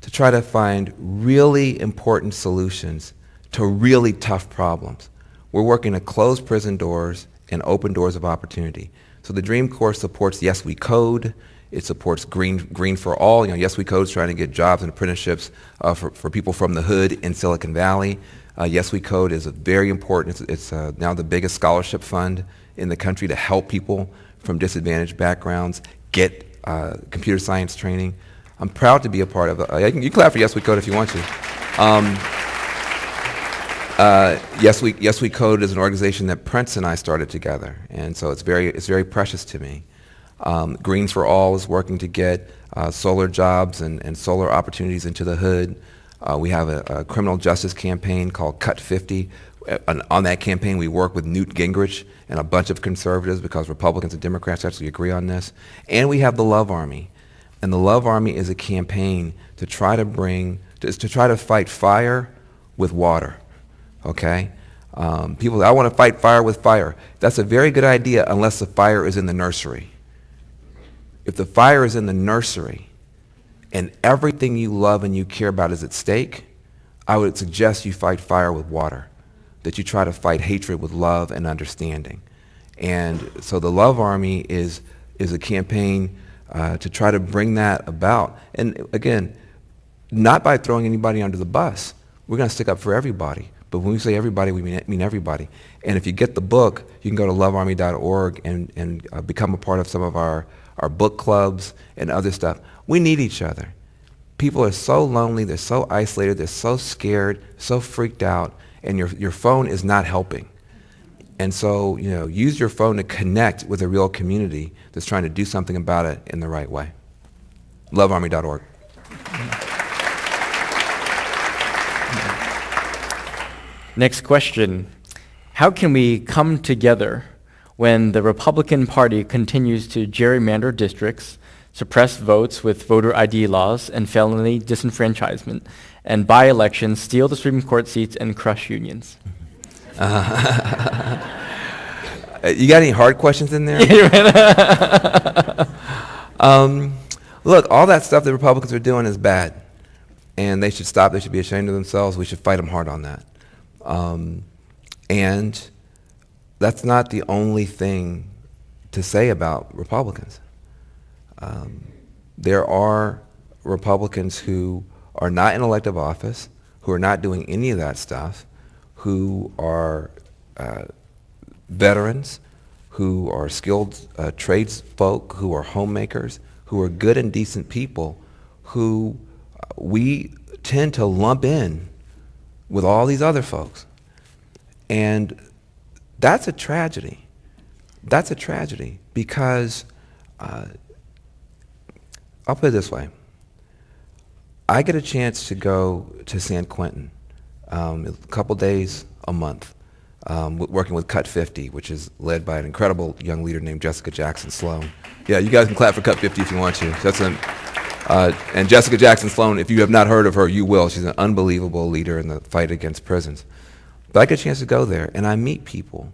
to try to find really important solutions to really tough problems. We're working to close prison doors and open doors of opportunity. So the Dream Corps supports Yes We Code. It supports Green for All. You know, Yes We Code is trying to get jobs and apprenticeships for people from the hood in Silicon Valley. Yes We Code is very important. It's now the biggest scholarship fund in the country to help people from disadvantaged backgrounds get computer science training. I'm proud to be a part of it. You clap for Yes We Code if you want to. Yes We Code is an organization that Prince and I started together, and so it's very precious to me. Green for All is working to get solar jobs and solar opportunities into the hood. We have a criminal justice campaign called Cut 50. On that campaign, we work with Newt Gingrich and a bunch of conservatives because Republicans and Democrats actually agree on this. And we have the Love Army. And the Love Army is a campaign to try to fight fire with water, okay? People say, I want to fight fire with fire. That's a very good idea unless the fire is in the nursery. If the fire is in the nursery, and everything you love and you care about is at stake, I would suggest you fight fire with water, that you try to fight hatred with love and understanding. And so the Love Army is a campaign to try to bring that about. And again, not by throwing anybody under the bus. We're going to stick up for everybody. But when we say everybody, we mean everybody. And if you get the book, you can go to lovearmy.org and become a part of some of our book clubs and other stuff. We need each other. People are so lonely, they're so isolated, they're so scared, so freaked out, and your phone is not helping. And so, you know, use your phone to connect with a real community that's trying to do something about it in the right way. Lovearmy.org. Next question. How can we come together when the Republican Party continues to gerrymander districts, suppress votes with voter ID laws and felony disenfranchisement, and by elections steal the Supreme Court seats and crush unions? You got any hard questions in there? Look, all that stuff the Republicans are doing is bad, and they should stop. They should be ashamed of themselves. We should fight them hard on that. And that's not the only thing to say about Republicans. There are Republicans who are not in elective office, who are not doing any of that stuff, who are veterans, who are skilled tradesfolk, who are homemakers, who are good and decent people, who we tend to lump in with all these other folks. And that's a tragedy. That's a tragedy because I'll put it this way. I get a chance to go to San Quentin a couple days a month, working with Cut 50, which is led by an incredible young leader named Jessica Jackson Sloan. Yeah, you guys can clap for Cut 50 if you want to. And Jessica Jackson Sloan, if you have not heard of her, you will. She's an unbelievable leader in the fight against prisons. But I get a chance to go there, and I meet people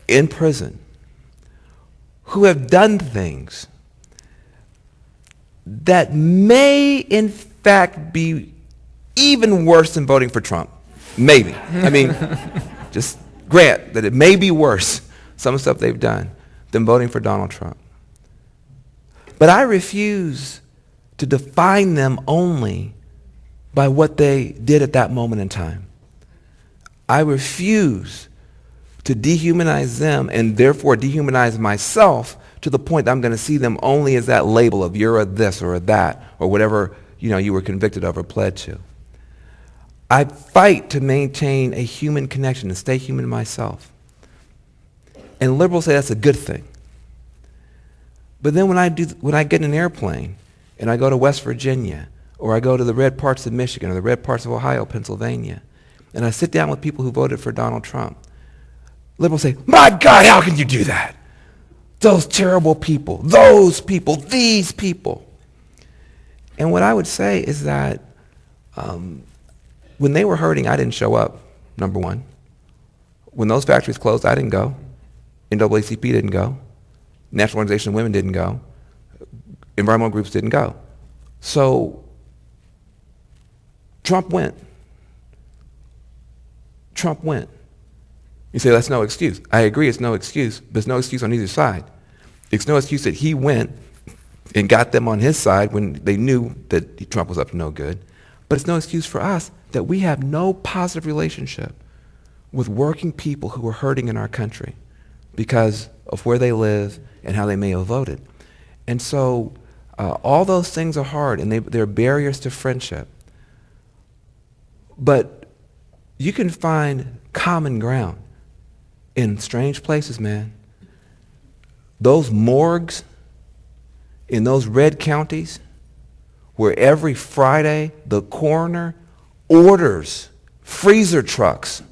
in prison who have done things that may, in fact, be even worse than voting for Trump. Maybe. I mean, just grant that it may be worse, some of the stuff they've done, than voting for Donald Trump. But I refuse to define them only by what they did at that moment in time. I refuse to dehumanize them and therefore dehumanize myself to the point that I'm going to see them only as that label of you're a this or a that or whatever you were convicted of or pled to. I fight to maintain a human connection and stay human myself. And liberals say that's a good thing. But then when I get in an airplane and I go to West Virginia or I go to the red parts of Michigan or the red parts of Ohio, Pennsylvania, and I sit down with people who voted for Donald Trump, liberals say, my God, how can you do that? Those terrible people, those people, these people. And what I would say is that when they were hurting, I didn't show up, number one. When those factories closed, I didn't go. NAACP didn't go. National Organization of Women didn't go. Environmental groups didn't go. So Trump went. Trump went. You say that's no excuse. I agree it's no excuse, but it's no excuse on either side. It's no excuse that he went and got them on his side when they knew that Trump was up to no good. But it's no excuse for us that we have no positive relationship with working people who are hurting in our country because of where they live and how they may have voted. And so all those things are hard, and they're barriers to friendship. But you can find common ground in strange places, man. Those morgues in those red counties where every Friday the coroner orders freezer trucks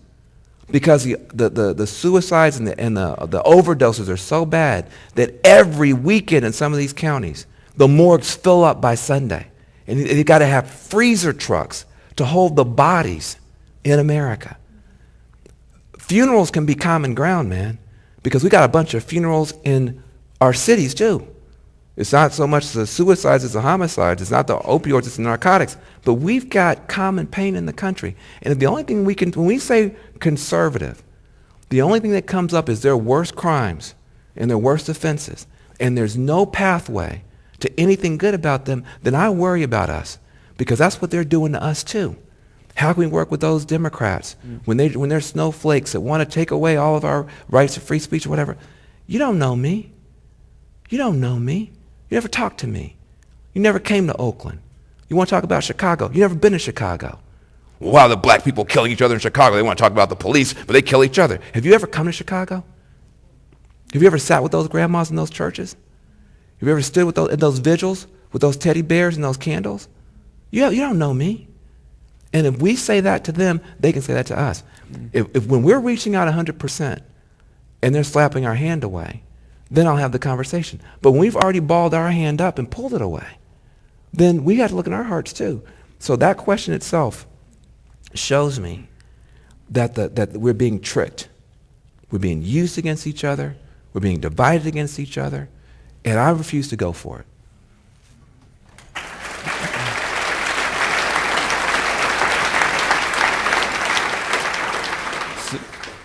because the suicides and the overdoses are so bad that every weekend in some of these counties, the morgues fill up by Sunday. And you got to have freezer trucks to hold the bodies in America. Funerals can be common ground, man, because we got a bunch of funerals in our cities too. It's not so much the suicides as the homicides. It's not the opioids, it's the narcotics. But we've got common pain in the country. And the only thing when we say conservative, the only thing that comes up is their worst crimes and their worst offenses. And there's no pathway to anything good about them, then I worry about us. Because that's what they're doing to us too. How can we work with those Democrats when they're snowflakes that want to take away all of our rights to free speech or whatever? You don't know me. You don't know me. You never talked to me. You never came to Oakland. You want to talk about Chicago. You never been to Chicago. Wow, the black people killing each other in Chicago. They want to talk about the police, but they kill each other. Have you ever come to Chicago? Have you ever sat with those grandmas in those churches? Have you ever stood with in those vigils with those teddy bears and those candles? You don't know me. And if we say that to them, they can say that to us. If when we're reaching out 100% and they're slapping our hand away, then I'll have the conversation. But when we've already balled our hand up and pulled it away, then we got to look in our hearts too. So that question itself shows me that we're being tricked. We're being used against each other. We're being divided against each other. And I refuse to go for it.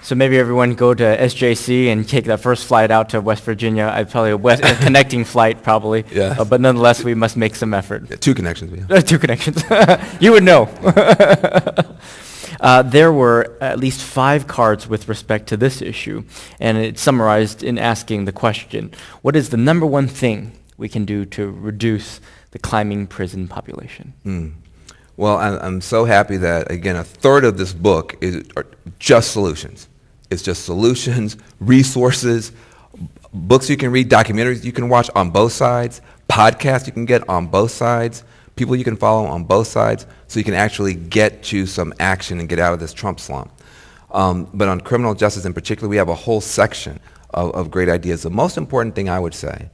So maybe everyone go to SJC and take that first flight out to West Virginia. Probably a connecting flight, probably. Yeah. But nonetheless, we must make some effort. Yeah, 2 connections. Yeah. 2 connections. You would know. There were at least 5 cards with respect to this issue, and it's summarized in asking the question, what is the number one thing we can do to reduce the climbing prison population? Well, I'm so happy that, again, a third of this book are just solutions. It's just solutions, resources, books you can read, documentaries you can watch on both sides, podcasts you can get on both sides, people you can follow on both sides, so you can actually get to some action and get out of this Trump slump. But on criminal justice in particular, we have a whole section of great ideas. The most important thing I would say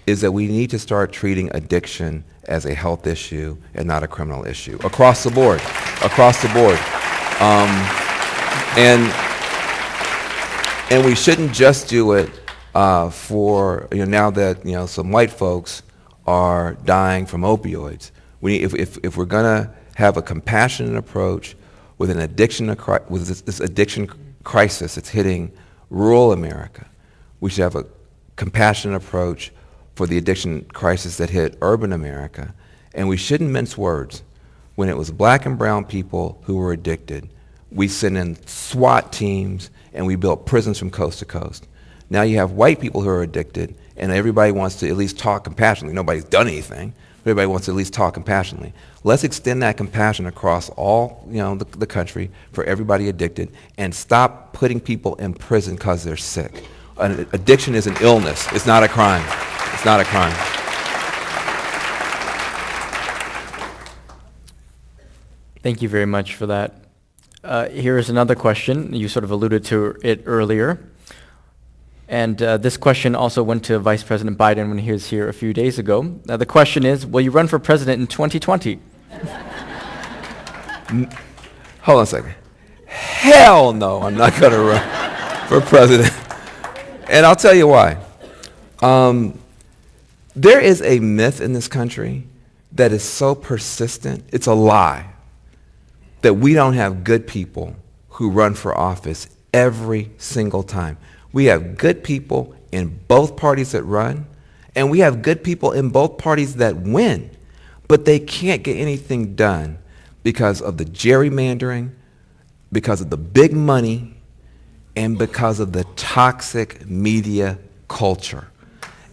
is that we need to start treating addiction as a health issue and not a criminal issue across the board. And we shouldn't just do it for now that some white folks are dying from opioids. If we're gonna have a compassionate approach with an addiction with this addiction crisis that's hitting rural America, we should have a compassionate approach for the addiction crisis that hit urban America. And we shouldn't mince words. When it was black and brown people who were addicted, we sent in SWAT teams and we built prisons from coast to coast. Now you have white people who are addicted, and everybody wants to at least talk compassionately. Nobody's done anything. Everybody wants to at least talk compassionately. Let's extend that compassion across all, the country for everybody addicted, and stop putting people in prison because they're sick. Addiction is an illness. It's not a crime. It's not a crime. Thank you very much for that. Here is another question. You sort of alluded to it earlier. And this question also went to Vice President Biden when he was here a few days ago. The question is, will you run for president in 2020? Hold on a second. Hell no, I'm not going to run for president. And I'll tell you why. There is a myth in this country that is so persistent, it's a lie, that we don't have good people who run for office every single time. We have good people in both parties that run, and we have good people in both parties that win, but they can't get anything done because of the gerrymandering, because of the big money, and because of the toxic media culture.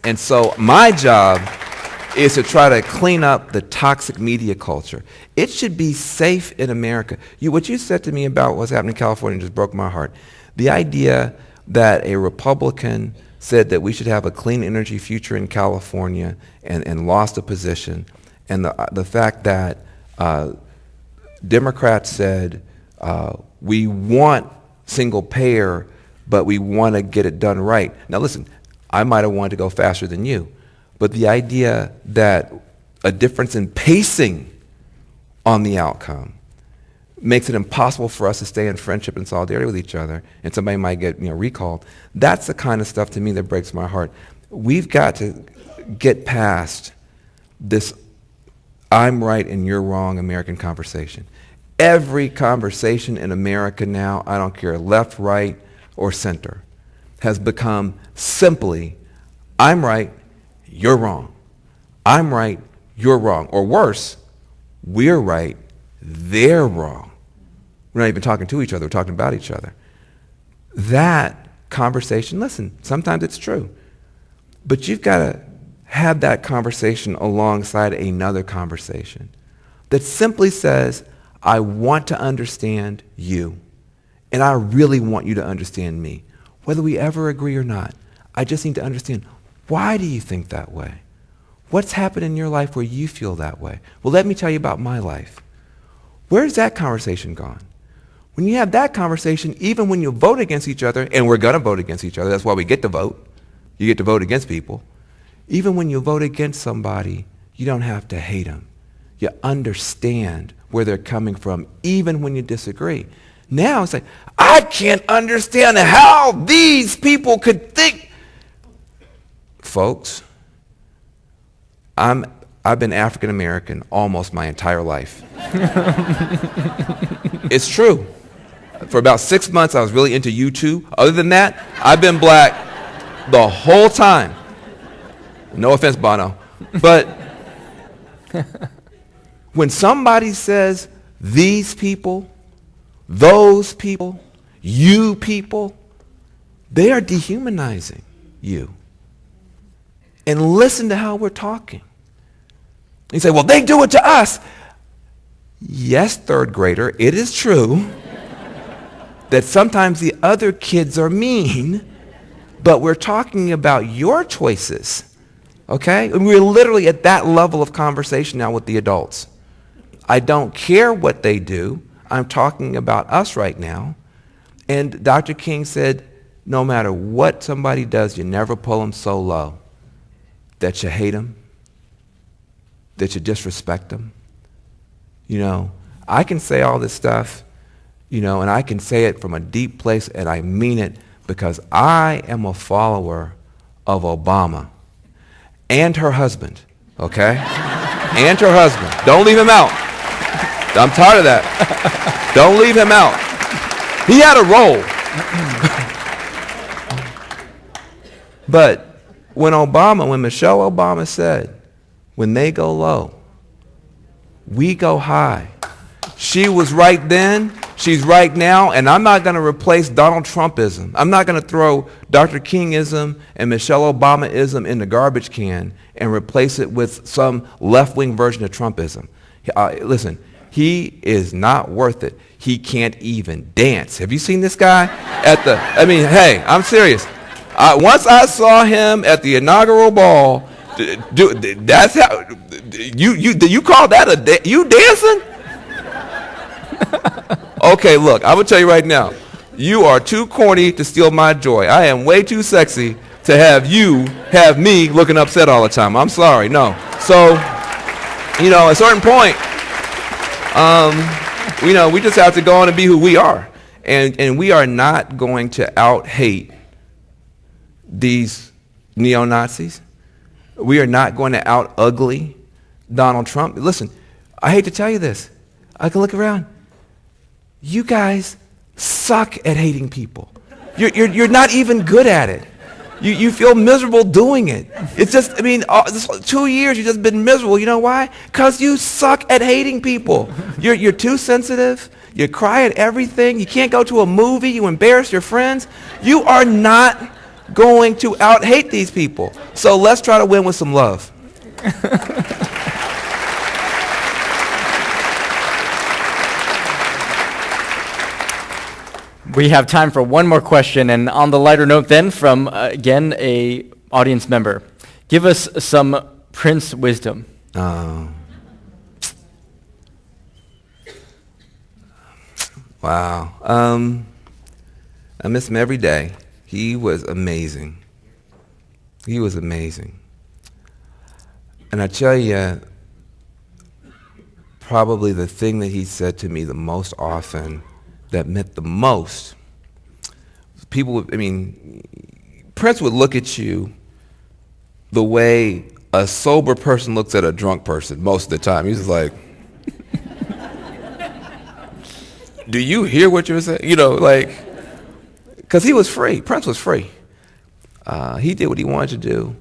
And so my job is to try to clean up the toxic media culture. It should be safe in America. What you said to me about what's happening in California just broke my heart. The idea that a Republican said that we should have a clean energy future in California and lost a position, and the fact that Democrats said we want single payer, but we want to get it done right. Now listen, I might have wanted to go faster than you, but the idea that a difference in pacing on the outcome makes it impossible for us to stay in friendship and solidarity with each other, and somebody might get recalled. That's the kind of stuff to me that breaks my heart. We've got to get past this I'm right and you're wrong American conversation. Every conversation in America now, I don't care left, right, or center, has become simply I'm right, you're wrong. I'm right, you're wrong. Or worse, we're right, they're wrong. We're not even talking to each other, we're talking about each other. That conversation, listen, sometimes it's true, but you've got to have that conversation alongside another conversation that simply says, I want to understand you, and I really want you to understand me. Whether we ever agree or not, I just need to understand, why do you think that way? What's happened in your life where you feel that way? Well, let me tell you about my life. Where's that conversation gone? When you have that conversation, even when you vote against each other, and we're going to vote against each other, that's why we get to vote. You get to vote against people. Even when you vote against somebody, you don't have to hate them. You understand where they're coming from, even when you disagree. Now it's like, I can't understand how these people could think. Folks, I've been African American almost my entire life. It's true. For about 6 months, I was really into U2. Other than that, I've been black the whole time. No offense, Bono. But when somebody says, these people, those people, you people, they are dehumanizing you. And listen to how we're talking. You say, well, they do it to us. Yes, third grader, it is true that sometimes the other kids are mean, but we're talking about your choices, okay? And we're literally at that level of conversation now with the adults. I don't care what they do. I'm talking about us right now. And Dr. King said, no matter what somebody does, you never pull them so low that you hate them, that you disrespect them. I can say all this stuff, and I can say it from a deep place, and I mean it because I am a follower of Obama and her husband, okay? And her husband. Don't leave him out. I'm tired of that. Don't leave him out. He had a role. But when Michelle Obama said, when they go low, we go high. She was right then, she's right now, and I'm not going to replace Donald Trumpism. I'm not going to throw Dr. Kingism and Michelle Obamaism in the garbage can and replace it with some left-wing version of Trumpism. Listen, he is not worth it. He can't even dance. Have you seen this guy hey, I'm serious. Once I saw him at the inaugural ball, that's how, you call that you dancing? Okay, look, I will tell you right now, you are too corny to steal my joy. I am way too sexy to have me looking upset all the time. I'm sorry, no. So, at a certain point, we just have to go on and be who we are. And we are not going to out-hate these neo-Nazis. We are not going to out-ugly Donald Trump. Listen, I hate to tell you this. I can look around. You guys suck at hating people. You're not even good at it. You feel miserable doing it. It's just, this 2 years you've just been miserable. You know why? Because you suck at hating people. You're too sensitive. You cry at everything. You can't go to a movie. You embarrass your friends. You are not going to out-hate these people. So let's try to win with some love. We have time for one more question, and on the lighter note then, from, again, a audience member. Give us some Prince wisdom. Wow. I miss him every day. He was amazing. He was amazing. And I tell you, probably the thing that he said to me the most often that meant the most, Prince would look at you the way a sober person looks at a drunk person most of the time. He's just like, do you hear what you're saying? Because he was free. Prince was free. He did what he wanted to do.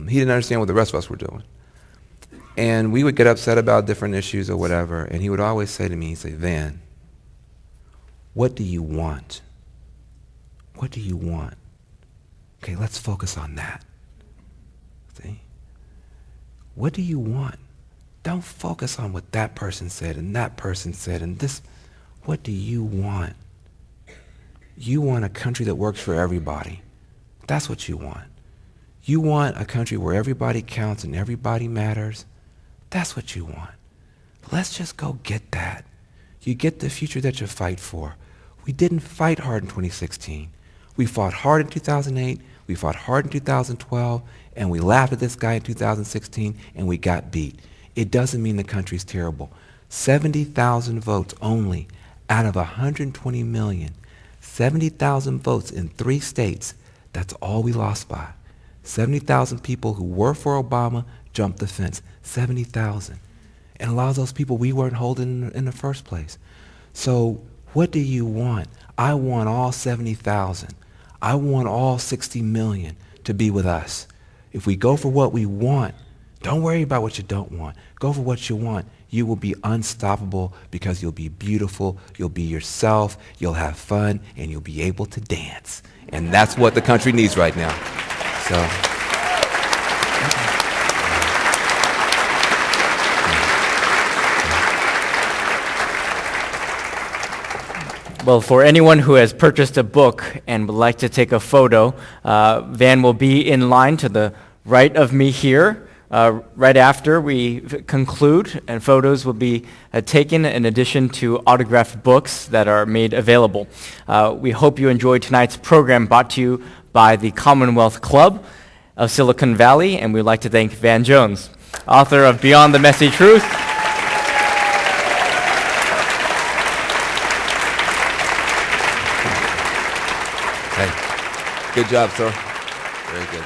He didn't understand what the rest of us were doing. And we would get upset about different issues or whatever, and he would always say to me, he'd say, Van, what do you want? What do you want? Okay, let's focus on that. See? What do you want? Don't focus on what that person said and that person said and this. What do you want? You want a country that works for everybody. That's what you want. You want a country where everybody counts and everybody matters. That's what you want. Let's just go get that. You get the future that you fight for. We didn't fight hard in 2016. We fought hard in 2008, we fought hard in 2012, and we laughed at this guy in 2016, and we got beat. It doesn't mean the country's terrible. 70,000 votes only out of 120 million. 70,000 votes in 3 states. That's all we lost by. 70,000 people who were for Obama jumped the fence. 70,000. And a lot of those people we weren't holding in the first place. So what do you want? I want all 70,000. I want all 60 million to be with us. If we go for what we want, don't worry about what you don't want. Go for what you want. You will be unstoppable because you'll be beautiful, you'll be yourself, you'll have fun, and you'll be able to dance. And that's what the country needs right now. So. Well, for anyone who has purchased a book and would like to take a photo, Van will be in line to the right of me here right after we conclude, and photos will be taken in addition to autographed books that are made available. We hope you enjoyed tonight's program brought to you by the Commonwealth Club of Silicon Valley, and we'd like to thank Van Jones, author of Beyond the Messy Truth. Hey, good job, sir. Very good.